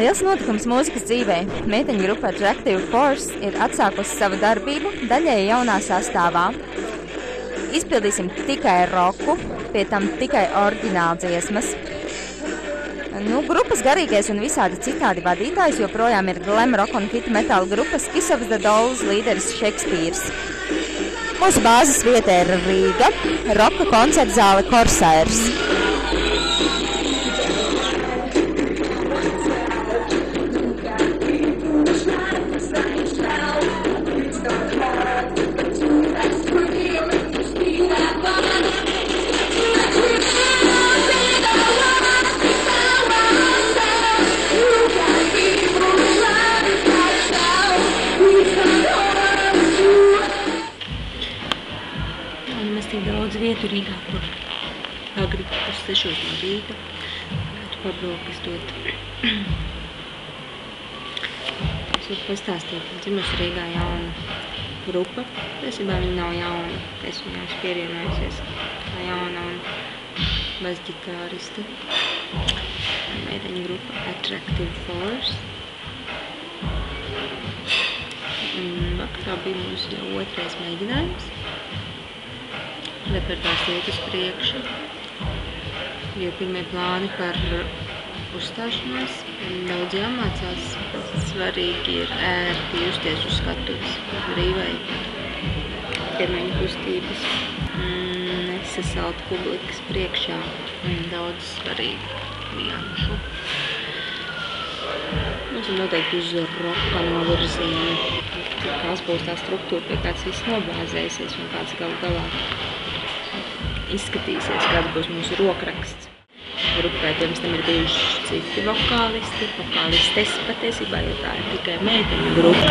Liels notikums mūzikas dzīvē. Meiteņu grupa Attractive Force ir atsākusi savu darbību daļēji jaunā sastāvā. Izpildīsim tikai roku, pie tam tikai oriģināla dziesmas. Grupas garīgais un visādi citādi vadītājs joprojām ir glam rock un hit metal grupas Kiss of the Dolls līderis Šekspīrs. Mūsu bāzes vieta ir Rīga, roka koncerta zāle Korsairs. Tik daudz vietu Rīgā, kur agri 6 no rīta varētu pabrokastot. Es varu pastāstīt, ka dzimusi Rīgā jauna grupa. Tiesībā viņa nav jauna, es viņā esmu pievienojusies kā jauna un basģitāriste. Meiteņu grupa Attractive Force. Vakarā bija mūsu jau 2. mēģinājums. Repertārs iet uz priekšu, jo pirmie plāni par uzstāšanos. Daudz jāmācās. Svarīgi ir ērti justies uz skatuves, brīvai ķermeņa kustības, nesasalt publikas priekšā. Daudz svarīgi nianšu. Mums ir noteikti uz roka novirzīme. Kāds būs tā struktūra, pie kāds viss nobāzēsies un kāds galā izskatīsies, kāds būs mūsu rokraksts. Grupai pirms tam ir bijuši citi vokālisti, vokālistes patiesībā, jo tā ir tikai meiteņu grupa.